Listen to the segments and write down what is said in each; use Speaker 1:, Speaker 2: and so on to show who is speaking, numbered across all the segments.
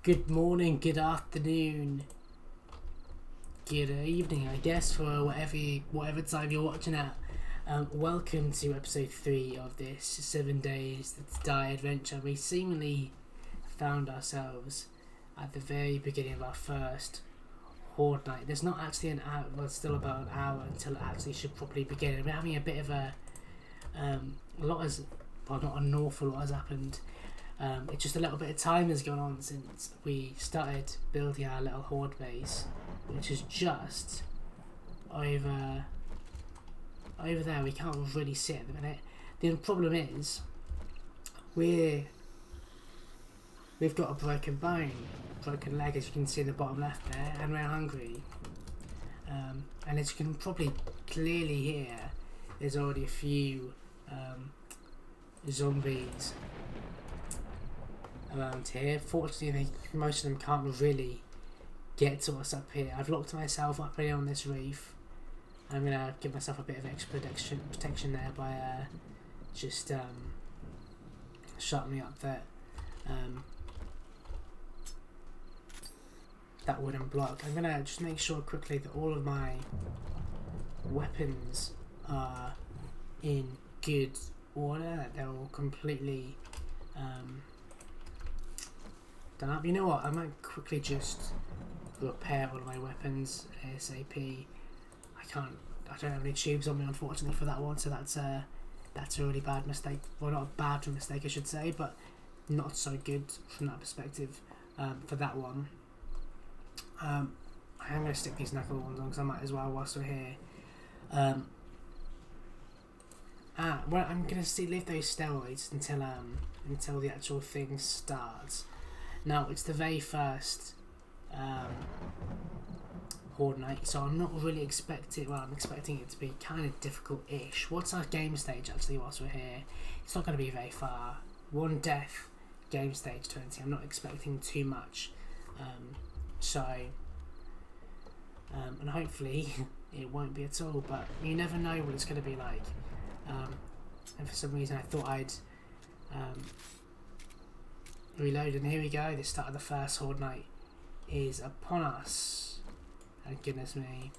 Speaker 1: Good morning, good afternoon, good evening, I guess, for whatever time you're watching at. Welcome to episode 3 of this 7 days to die adventure. We seemingly found ourselves at the very beginning of our first Horde Night. There's not actually an hour, well, it's still about an hour until it actually should properly begin. We're having a bit of a lot has, well, not an awful lot has happened. It's just a little bit of time has gone on since we started building our little horde base, which is just over there. We can't really see it at the minute. The problem is we've got a broken leg, as you can see in the bottom left there, and we're hungry. And as you can probably clearly hear, there's already a few zombies around here. Fortunately, most of them can't really get to us up here. I've locked myself up here on this reef. I'm gonna give myself a bit of extra protection there by just shutting me up there. That wooden block. I'm gonna just make sure quickly that all of my weapons are in good order, that they're all completely done up. You know what, I might quickly just repair all of my weapons ASAP. I don't have any tubes on me, unfortunately, for that one, so that's a really bad mistake. Well, not a bad mistake, I should say, but not so good from that perspective for that one. I am going to stick these knuckle ones on because I might as well whilst we're here. Well, I'm going to leave those steroids until the actual thing starts. Now, it's the very first Horde Night, so I'm not really expecting, well, I'm expecting it to be kind of difficult-ish. What's our game stage, actually, whilst we're here? It's not going to be very far. 1 death, game stage 20. I'm not expecting too much. And hopefully it won't be at all, but you never know what it's going to be like. And for some reason I thought I'd reload, and here we go. The start of the first Horde Night is upon us. And goodness me,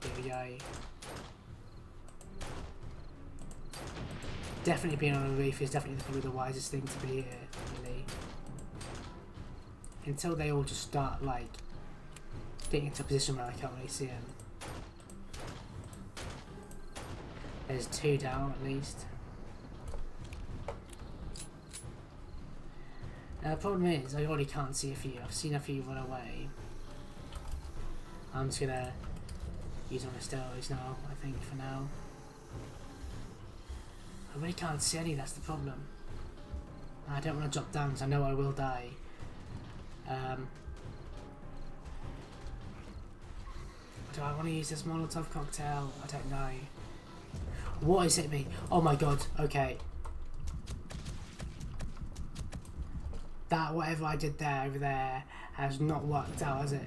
Speaker 1: here we go. Definitely being on a reef is definitely probably the wisest thing to be here, really. Until they all just start like getting into a position where I can't really see them. There's 2 down at least. Now the problem is I already can't see a few. I've seen a few run away. I'm just gonna use my steroids now, I think, for now. I really can't see any, that's the problem. I don't want to drop down because I know I will die. Do I want to use this Molotov cocktail? I don't know. What is it me? Oh my god, okay. That whatever I did there over there has not worked out, has it?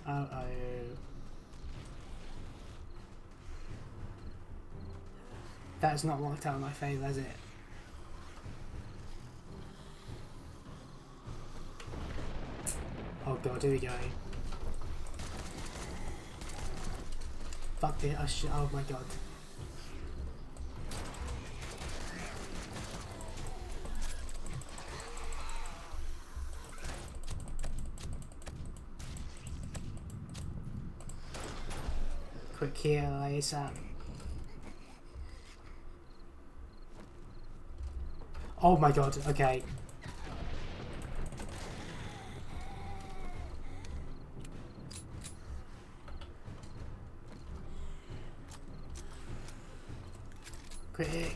Speaker 1: Uh-oh. That's not worked out in my favour, has it? Oh god, here we go. Fuck it, oh my god. Quick heal ASAP. Oh my god, okay. Quick.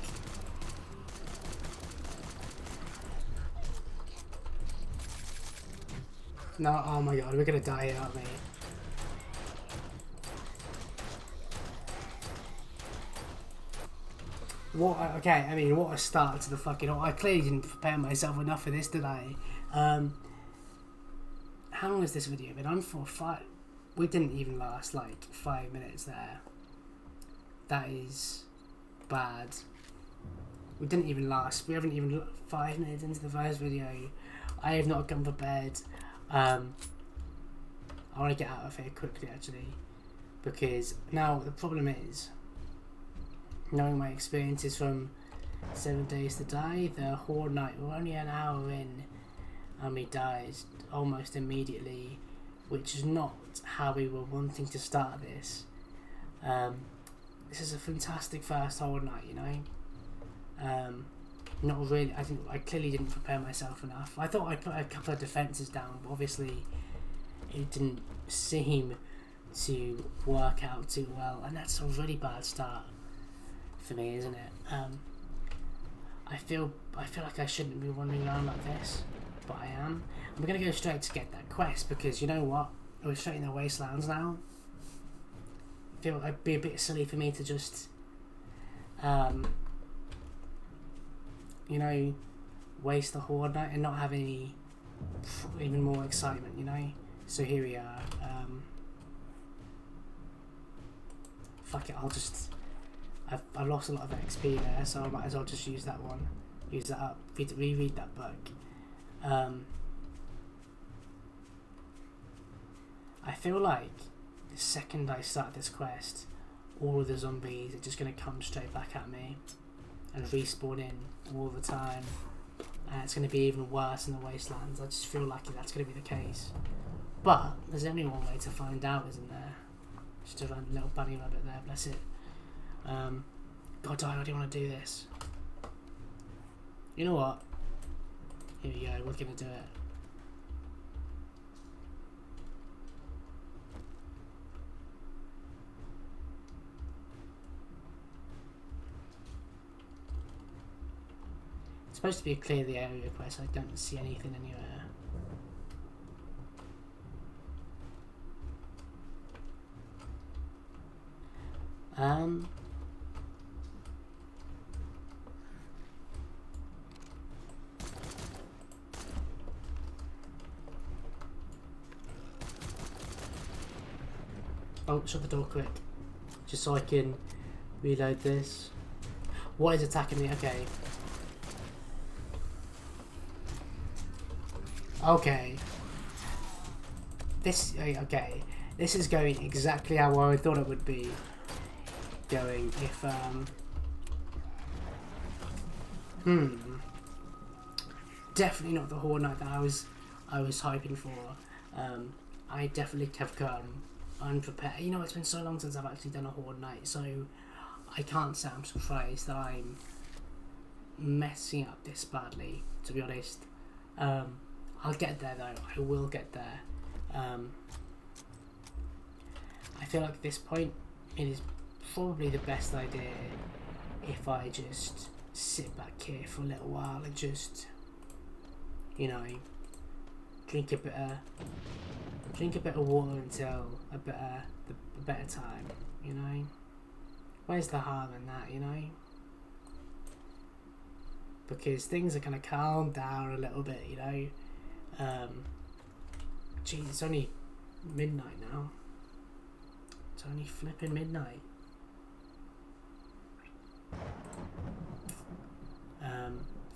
Speaker 1: No, oh my god, we're gonna die here, aren't we? What? Okay, I mean, what a start to the fucking... I clearly didn't prepare myself enough for this today. How long has this video been on for? 5... We didn't even last, like, 5 minutes there. That is bad. We didn't even last. We haven't even 5 minutes into the first video. I have not gone for bed. I want to get out of here quickly, actually, because now the problem is, knowing my experiences from 7 Days to Die, the Horde Night, we're only an hour in, and we died almost immediately, which is not how we were wanting to start this. This is a fantastic first Horde Night, you know. Not really. I clearly didn't prepare myself enough. I thought I'd put a couple of defences down, but obviously it didn't seem to work out too well, and that's a really bad start for me, isn't it? I feel like I shouldn't be wandering around like this, but I am. I'm gonna go straight to get that quest, because you know what? We're straight in the wastelands now. I feel it'd be a bit silly for me to just you know, waste the Horde Night and not have any even more excitement, you know. So here we are. Fuck it, I've lost a lot of XP there, so I might as well just use that one. Use that up. Reread that book. I feel like the second I start this quest, all of the zombies are just going to come straight back at me and respawn in all the time, and it's going to be even worse in the wastelands. I just feel like that's going to be the case, but there's only one way to find out, isn't there? Just a random little bunny rabbit there, bless it. God, I already want to do this. You know what? Here we go, we're going to do it. It's supposed to be a clear the area quest. I don't see anything anywhere. Oh, shut the door quick, just so I can reload this. What is attacking me? Okay. Okay. Okay. This is going exactly how I thought it would be going if definitely not the Horde Night that I was hyping for. I definitely have come unprepared. You know, it's been so long since I've actually done a Horde Night, so I can't say I'm surprised that I'm messing up this badly, to be honest. I'll get there though, I will get there. I feel like at this point it is probably the best idea if I just sit back here for a little while and just, you know, drink a bit of water until a better time, you know. Where's the harm in that, you know? Because things are gonna calm down a little bit, you know. Geez, it's only midnight now. It's only flipping midnight.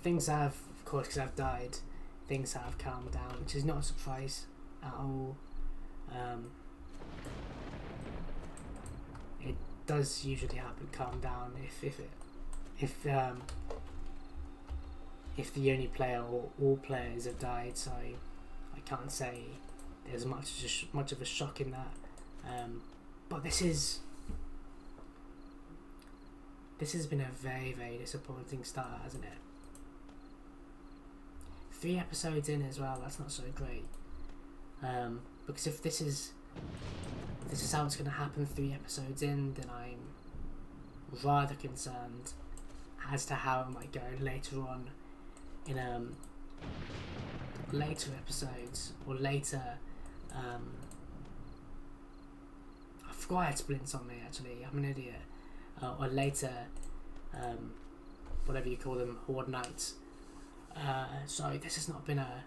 Speaker 1: Things have, of course, because I've died, things have calmed down, which is not a surprise at all. It does usually happen, calm down, if the only player or all players have died, so I can't say there's much of a shock in that. But this has been a very, very disappointing start, hasn't it? 3 episodes in as well, that's not so great. Because if this is how it's going to happen 3 episodes in, then I'm rather concerned as to how it might go later on in later episodes, or later I forgot I had splints on me, actually, I'm an idiot. Or later whatever you call them, Horde Nights. So this has not been a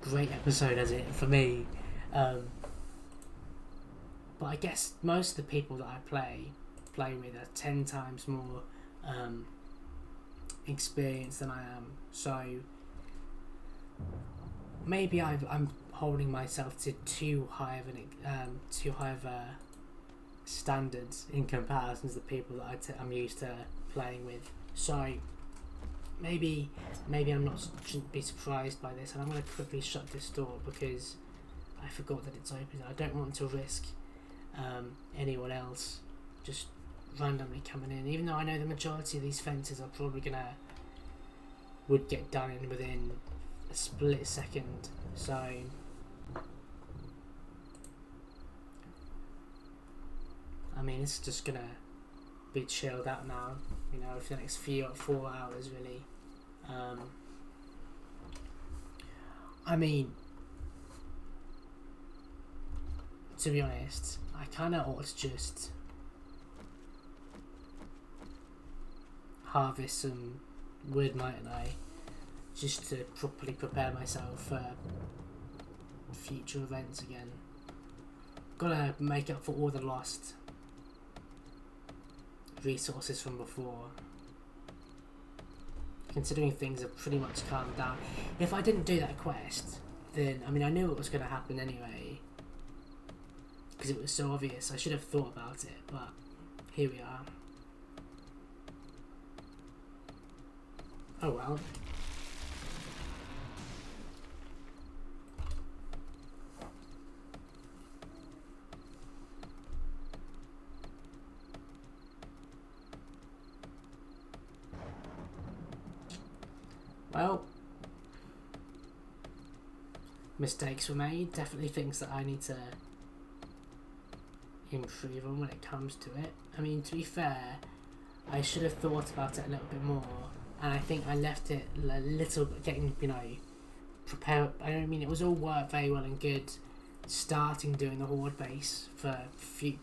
Speaker 1: great episode, has it, for me? But I guess most of the people that I play with are 10 times more experienced than I am. So maybe I'm holding myself to too high of a standards in comparison to the people that I'm used to playing with. So maybe shouldn't be surprised by this, and I'm going to quickly shut this door because I forgot that it's open. I don't want to risk anyone else just randomly coming in, even though I know the majority of these fences are probably would get done in within a split second. So I mean, it's just gonna be chilled out now, you know, for the next 4 hours really. I mean, to be honest, I kind of ought to just harvest some Horde Night and just to properly prepare myself for future events again. Gotta make up for all the lost resources from before, considering things have pretty much calmed down. If I didn't do that quest, then I mean, I knew it was going to happen anyway because it was so obvious. I should have thought about it, but here we are. Oh well. Well, mistakes were made. Definitely things that I need to improve on when it comes to it. I mean, to be fair, I should have thought about it a little bit more, and I think I left it a little bit getting, you know, prepared. I don't mean it was all worked very well and good starting doing the horde base for the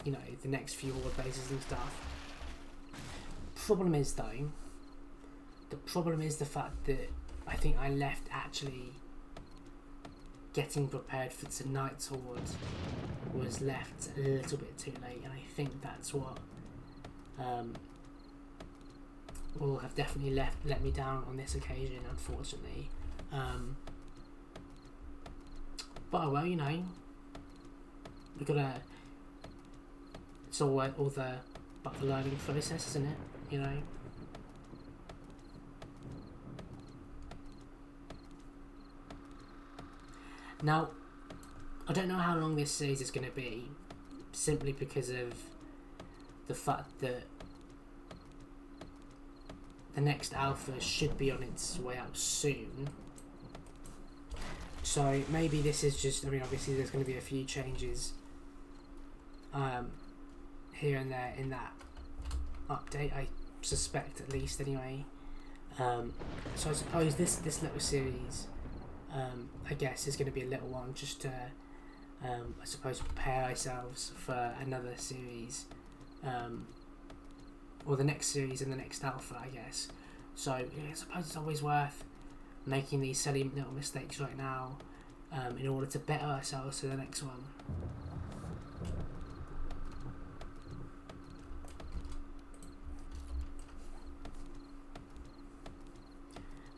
Speaker 1: next few horde bases and stuff. Problem is though, the fact that I think I left actually getting prepared for tonight's horde was left a little bit too late, and I think that's what will have definitely let me down on this occasion, unfortunately. But oh well, you know, we gotta. It's all the about the learning process, isn't it? You know. Now, I don't know how long this series is going to be, simply because of the fact that the next alpha should be on its way out soon. So maybe this is just, I mean, obviously there's going to be a few changes here and there in that update, I suspect, at least anyway. So I suppose this little series, I guess, is going to be a little one just to, I suppose, prepare ourselves for another series, or the next series and the next alpha, I guess. So yeah, I suppose it's always worth making these silly little mistakes right now, in order to better ourselves for the next one.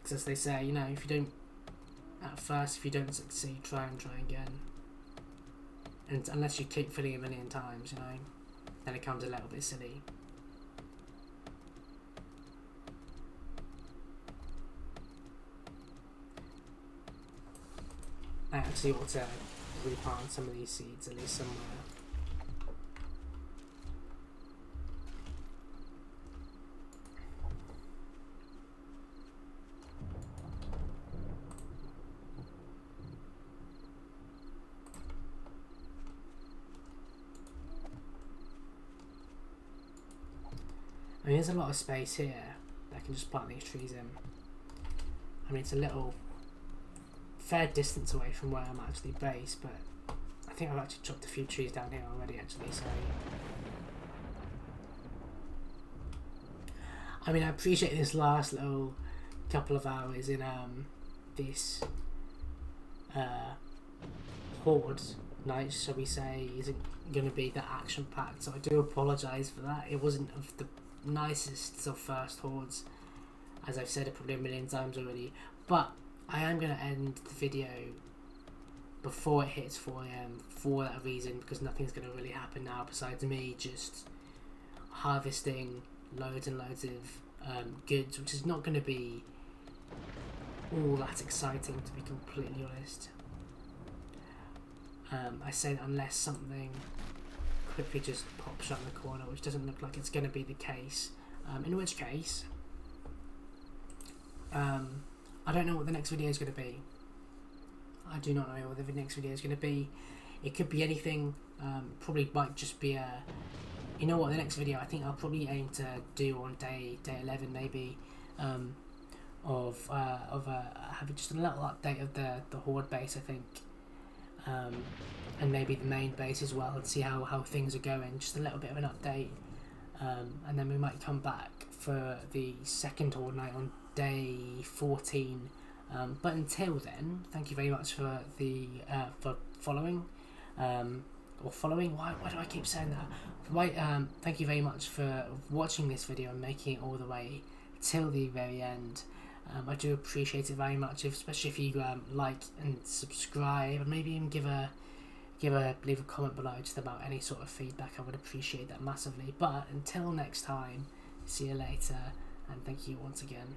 Speaker 1: Because as they say, you know, if you don't succeed, try again. And unless you keep failing a million times, you know, then it becomes a little bit silly. I actually ought to replant some of these seeds, at least somewhere. I mean, there's a lot of space here that I can just plant these trees in. I mean, it's a little fair distance away from where I'm actually based, but I think I've actually chopped a few trees down here already, actually, so... I mean, I appreciate this last little couple of hours in this Horde Night, shall we say, isn't going to be that action-packed, so I do apologise for that. It wasn't of the nicest of first hordes, as I've said it probably a million times already. But I am going to end the video before it hits 4 AM for that reason, because nothing's going to really happen now besides me just harvesting loads and loads of goods, which is not going to be all that exciting, to be completely honest. I say that unless something quickly just pops around the corner, which doesn't look like it's going to be the case, in which case I don't know what the next video is going to be. I do not know what the next video is going to be. It could be anything. Probably might just be a, you know what, the next video I think I'll probably aim to do on day 11 maybe, of having just a little update of the Horde base, I think, and maybe the main base as well, and see how things are going, just a little bit of an update, and then we might come back for the second Horde Night on day 14. But until then, thank you very much for the for following, or following. Why do I keep saying that? Thank you very much for watching this video and making it all the way till the very end. I do appreciate it very much, especially if you like and subscribe, and maybe even leave a comment below just about any sort of feedback. I would appreciate that massively. But until next time, see you later, and thank you once again.